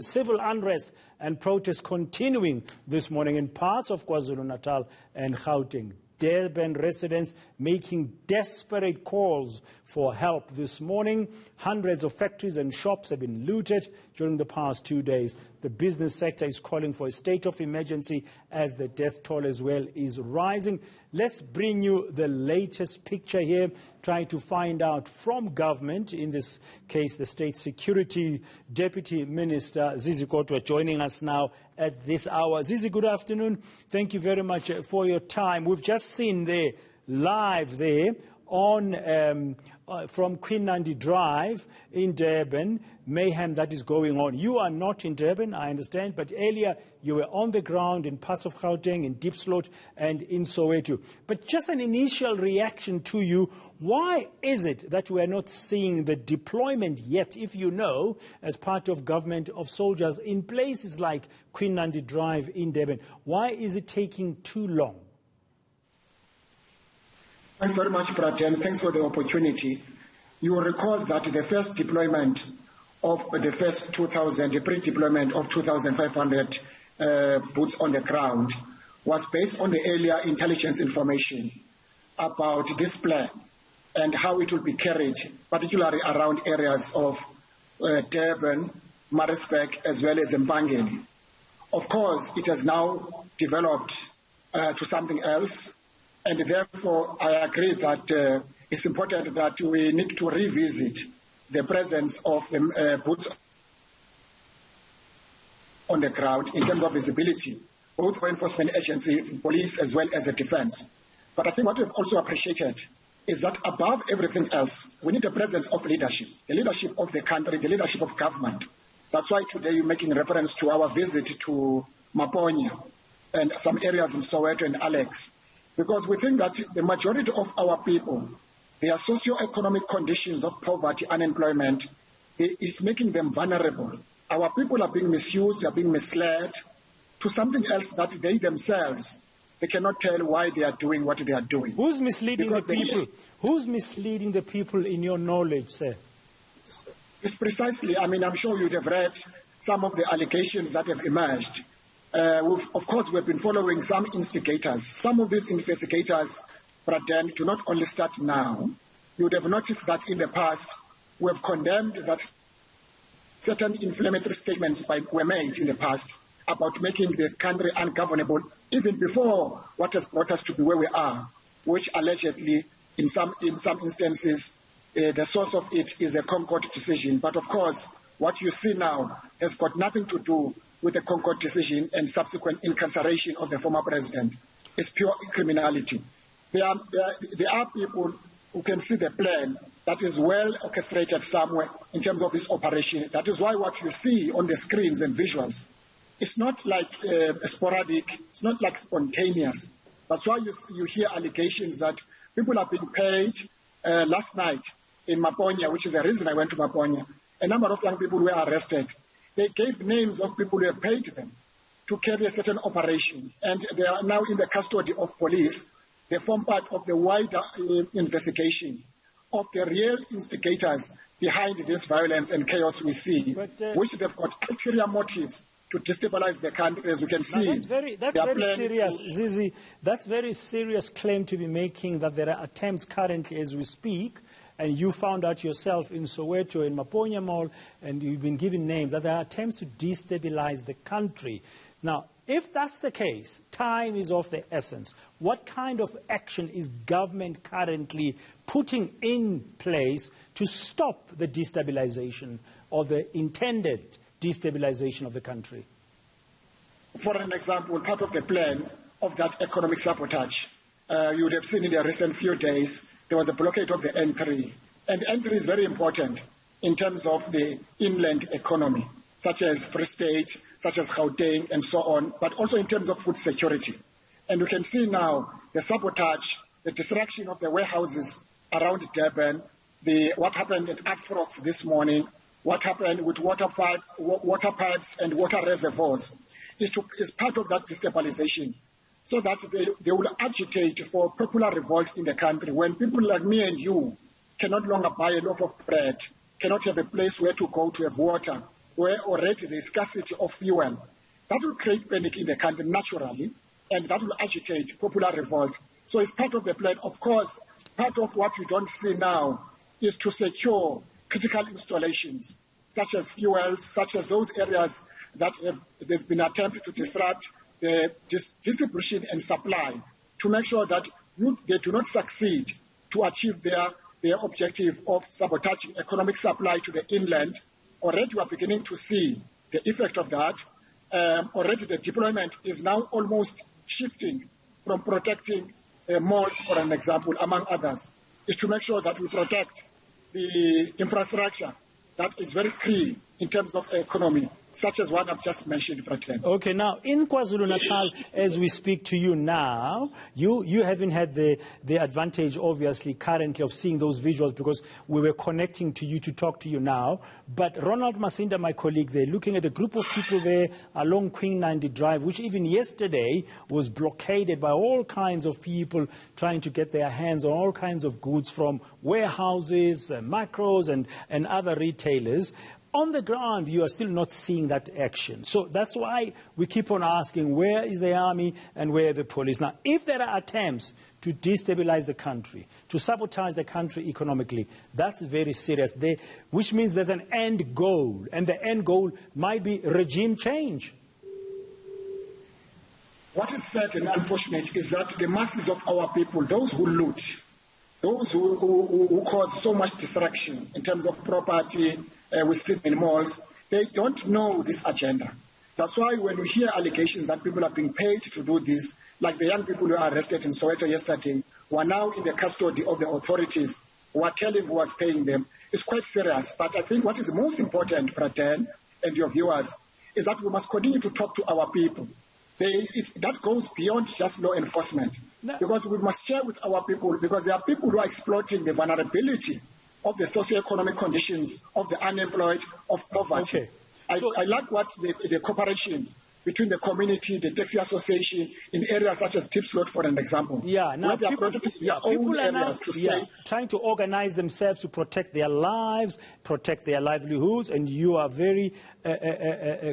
Civil unrest and protests continuing this morning in parts of KwaZulu-Natal and Gauteng. Durban residents making desperate calls for help this morning. Hundreds of factories and shops have been looted during the past 2 days. The business sector is calling for a state of emergency as the death toll as well is rising. Let's bring you the latest picture here, trying to find out from government, in this case the State Security Deputy Minister Zizi Kodwa, joining us now at this hour. Zizi, good afternoon. Thank you very much for your time. We've just seen there, live there, on from Queen Nandi Drive in Durban, mayhem that is going on. You are not in Durban, I understand, but earlier you were on the ground in parts of Gauteng, in Diepsloot and in Soweto. But just an initial reaction to you, why is it that we are not seeing the deployment yet, if you know, as part of government, of soldiers in places like Queen Nandi Drive in Durban? Why is it taking too long? Thanks very much, Prajan. Thanks for the opportunity. You will recall that the first deployment of the first 2,000, the pre-deployment of 2,500 boots on the ground was based on the earlier intelligence information about this plan and how it will be carried, particularly around areas of Durban, Maritzburg, as well as Mpangeni. Of course, it has now developed to something else. And therefore, I agree that it's important that we need to revisit the presence of the boots on the ground in terms of visibility, both for enforcement agency, police, as well as the defense. But I think what we've also appreciated is that above everything else, we need a presence of leadership, the leadership of the country, the leadership of government. That's why today you're making reference to our visit to Maponya and some areas in Soweto and Alex. Because we think that the majority of our people, their socio-economic conditions of poverty, unemployment, is making them vulnerable. Our people are being misused, they are being misled to something else that they themselves, they cannot tell why they are doing what they are doing. Who's misleading the people? Who's misleading the people in your knowledge, sir? It's precisely, I'm sure you'd have read some of the allegations that have emerged. Of course, we've been following some instigators. Some of these investigators, Praden, do not only start now. You would have noticed that in the past, we have condemned that certain inflammatory statements were made in the past about making the country ungovernable, even before what has brought us to be where we are, which allegedly, in some instances, the source of it is a Concord decision. But of course, what you see now has got nothing to do with the Concord decision and subsequent incarceration of the former president. It's pure criminality. There are people who can see the plan that is well orchestrated somewhere in terms of this operation. That is why what you see on the screens and visuals, it's not like sporadic, it's not like spontaneous. That's why you hear allegations that people are being paid. Last night in Maponya, which is the reason I went to Maponya, a number of young people were arrested. They gave names of people who have paid them to carry a certain operation, and they are now in the custody of police. They form part of the wider investigation of the real instigators behind this violence and chaos we see, which they've got ulterior motives to destabilize the country, as you can see. That's very serious, Zizi. That's very serious claim to be making, that there are attempts currently as we speak. And you found out yourself in Soweto, in Maponya Mall, and you've been given names, that there are attempts to destabilize the country. Now, if that's the case, time is of the essence. What kind of action is government currently putting in place to stop the destabilization or the intended destabilization of the country? For an example, part of the plan of that economic sabotage, you would have seen in the recent few days, there was a blockade of the N3. And N3 is very important in terms of the inland economy, such as Free State, such as Gauteng, and so on, but also in terms of food security. And you can see now the sabotage, the destruction of the warehouses around Durban, what happened at Artfrogs this morning, what happened with water pipes and water reservoirs, is part of that destabilization. So that they will agitate for popular revolt in the country when people like me and you cannot longer buy a loaf of bread, cannot have a place where to go to have water, where already there is scarcity of fuel. That will create panic in the country naturally, and that will agitate popular revolt. So it's part of the plan. Of course, part of what we don't see now is to secure critical installations, such as fuels, such as those areas that there's been attempted to disrupt the distribution and supply, to make sure that they do not succeed to achieve their objective of sabotaging economic supply to the inland. Already we are beginning to see the effect of that. Already the deployment is now almost shifting from protecting malls, for an example, among others, is to make sure that we protect the infrastructure that is very key in terms of economy, such as what I've just mentioned, Praten. Okay, now in KwaZulu-Natal, as we speak to you now, you haven't had the advantage, obviously, currently of seeing those visuals because we were connecting to you to talk to you now. But Ronald Masinda, my colleague there, looking at a group of people there along Queen 90 Drive, which even yesterday was blockaded by all kinds of people trying to get their hands on all kinds of goods from warehouses, macros, and other retailers. On the ground, you are still not seeing that action. So that's why we keep on asking, where is the army and where are the police? Now, if there are attempts to destabilize the country, to sabotage the country economically, that's very serious, which means there's an end goal, and the end goal might be regime change. What is sad and unfortunate is that the masses of our people, those who loot, those who cause so much destruction in terms of property, we see in malls, they don't know this agenda. That's why when we hear allegations that people are being paid to do this, like the young people who were arrested in Soweto yesterday, who are now in the custody of the authorities, who are telling who was paying them, it's quite serious. But I think what is most important, Praten, and your viewers, is that we must continue to talk to our people. That goes beyond just law enforcement. No. Because we must share with our people, because there are people who are exploiting the vulnerability of the socioeconomic conditions of the unemployed, of poverty. Okay. I like what the cooperation between the community, the taxi association, in areas such as Tipslot, for an example. Yeah, now people are now trying to organize themselves to protect their lives, protect their livelihoods, and you are very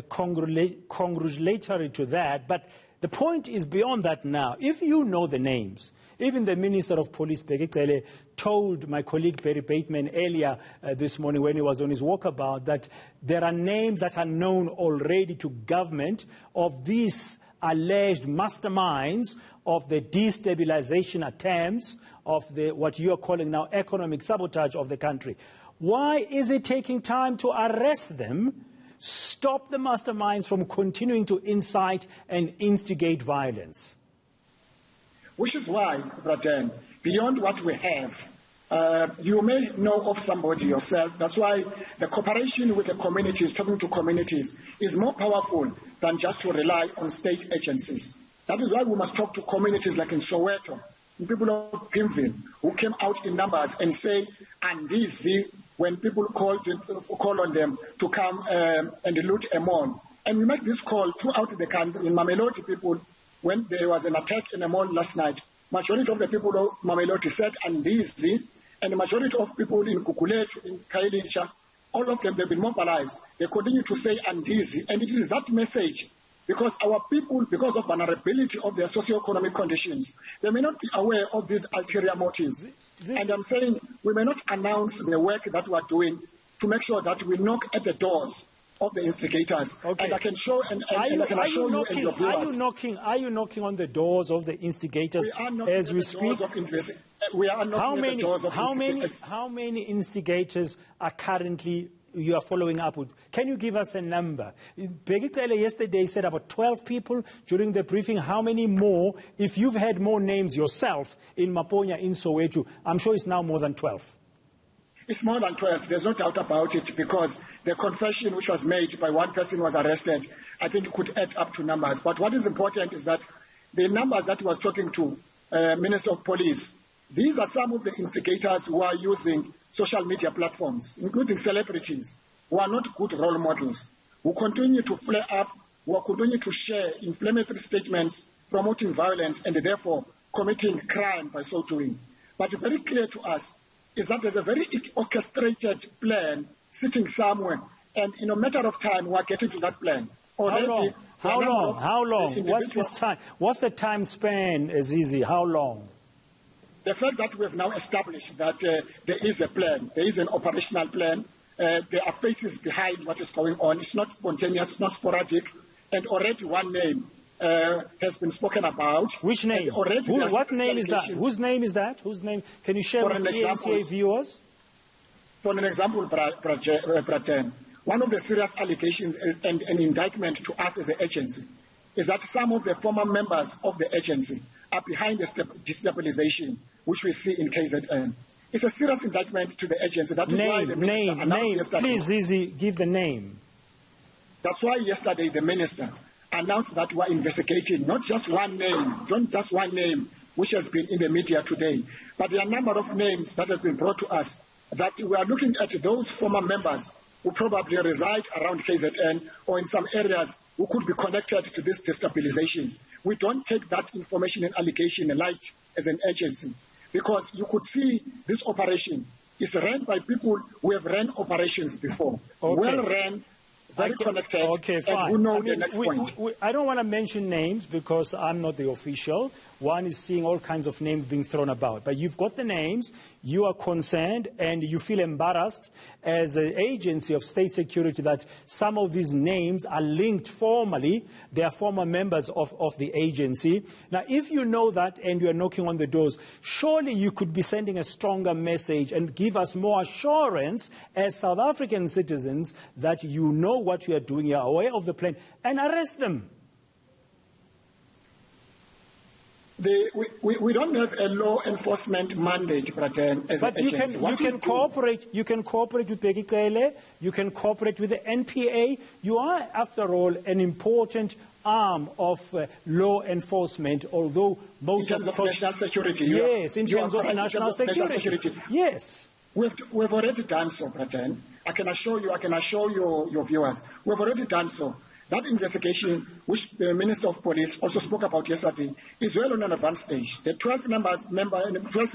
congratulatory to that. But the point is beyond that now. If you know the names, even the Minister of Police, Bekele, told my colleague Barry Bateman earlier this morning when he was on his walkabout that there are names that are known already to government of these alleged masterminds of the destabilization attempts of what you are calling now economic sabotage of the country. Why is it taking time to arrest them, stop the masterminds from continuing to incite and instigate violence? Which is why, Braden, beyond what we have, you may know of somebody yourself. That's why the cooperation with the communities, talking to communities, is more powerful than just to rely on state agencies. That is why we must talk to communities like in Soweto, people of Pimville, who came out in numbers and say, and Zizi, when people call on them to come and loot a mall. And we make this call throughout the country. In Mamelodi, people, when there was an attack in a mall last night, majority of the people of Mamelodi said Andizi, and the majority of people in Kukuletu, in Kailicha, all of them, they've been mobilized. They continue to say Andizi, and it is that message, because our people, because of vulnerability of their socio-economic conditions, they may not be aware of these ulterior motives. And I'm saying we may not announce the work that we are doing to make sure that we knock at the doors of the instigators. Okay. And I can show and I can assure you and your viewers. Are you knocking on the doors of the instigators as we speak? We are knocking at the doors of instigators. How many instigators are currently you are following up with? Can you give us a number? Begitele yesterday said about 12 people during the briefing. How many more? If you've had more names yourself in Maponya, in Soweto, I'm sure it's now more than 12. It's more than 12. There's no doubt about it, because the confession which was made by one person who was arrested, I think it could add up to numbers. But what is important is that the numbers that he was talking to, Minister of Police, these are some of the instigators who are using social media platforms, including celebrities, who are not good role models, who continue to flare up, who continue to share inflammatory statements promoting violence and therefore committing crime by so doing. But very clear to us is that there's a very orchestrated plan sitting somewhere And in a matter of time, we are getting to that plan. Already, How long? What's this time? What's the time span, Zizi? How long? The fact that we have now established that there is a plan, there is an operational plan, there are faces behind what is going on. It's not spontaneous, it's not sporadic, and already one name has been spoken about. Which name? What name is that? Whose name is that? Whose name? Can you share with the eNCA viewers? For an example, Braten, one of the serious allegations and an indictment to us as an agency is that some of the former members of the agency are behind the destabilization which we see in KZN. It's a serious indictment to the agency. That is why the minister announced yesterday. Please, Zizi, give the name. That's why yesterday the minister announced that we are investigating not just one name, which has been in the media today, but there are a number of names that have been brought to us that we are looking at those former members who probably reside around KZN or in some areas who could be connected to this destabilization. We don't take that information and allegation light as an agency, because you could see this operation is run by people who have run operations before, well run, very connected, and who know the next point. I don't want to mention names because I'm not the official. One is seeing all kinds of names being thrown about. But you've got the names, you are concerned, and you feel embarrassed as an agency of state security that some of these names are linked formally. They are former members of the agency. Now, if you know that and you are knocking on the doors, surely you could be sending a stronger message and give us more assurance as South African citizens that you know what you are doing, you are aware of the plan, and arrest them. We don't have a law enforcement mandate, Braten, as an agency. But you can cooperate with Bekikele, you can cooperate with the NPA. You are, after all, an important arm of law enforcement, although most in terms of national security. Yes, in terms of national security. Yes. We've already done so, Braten. I can assure you, your viewers, we've already done so. That investigation, which the Minister of Police also spoke about yesterday, is well on an advanced stage. The 12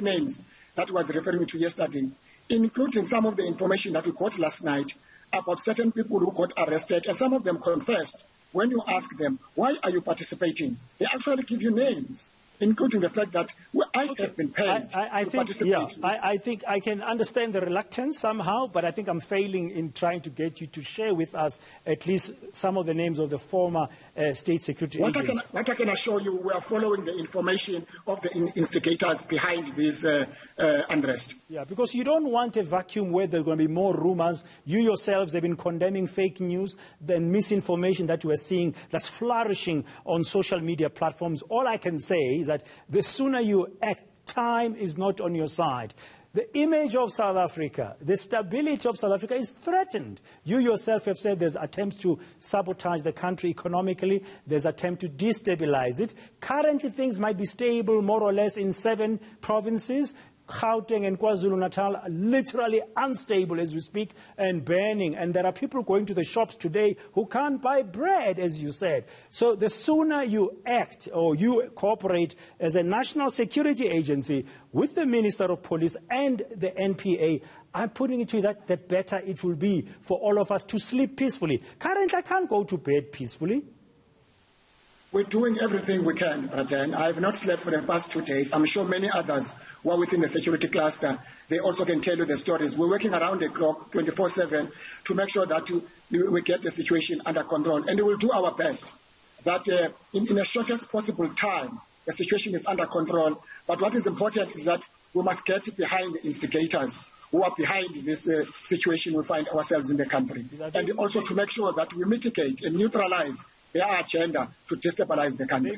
names that was referring to yesterday, including some of the information that we got last night about certain people who got arrested, and some of them confessed. When you ask them, why are you participating? They actually give you names, including the fact that I have been paid to participate. I think I can understand the reluctance somehow, but I think I'm failing in trying to get you to share with us at least some of the names of the former state security agents. What I can assure you, we are following the information of the instigators behind this unrest. Yeah, because you don't want a vacuum where there are going to be more rumors. You yourselves have been condemning fake news, the misinformation that you are seeing that's flourishing on social media platforms. All I can say is that the sooner you act, time is not on your side. The image of South Africa, the stability of South Africa is threatened. You yourself have said there's attempts to sabotage the country economically. There's attempt to destabilize it. Currently, things might be stable more or less in 7 provinces. Gauteng and KwaZulu-Natal are literally unstable as we speak and burning. And there are people going to the shops today who can't buy bread, as you said. So the sooner you act or you cooperate as a national security agency with the Minister of Police and the NPA, I'm putting it to you that the better it will be for all of us to sleep peacefully. Currently, I can't go to bed peacefully. We're doing everything we can, Braten. I have not slept for the past 2 days. I'm sure many others who are within the security cluster, they also can tell you the stories. We're working around the clock, 24/7, to make sure that we get the situation under control. And we will do our best that in the shortest possible time, the situation is under control. But what is important is that we must get behind the instigators who are behind this situation we find ourselves in the country. And also to make sure that we mitigate and neutralize their agenda to destabilize the country.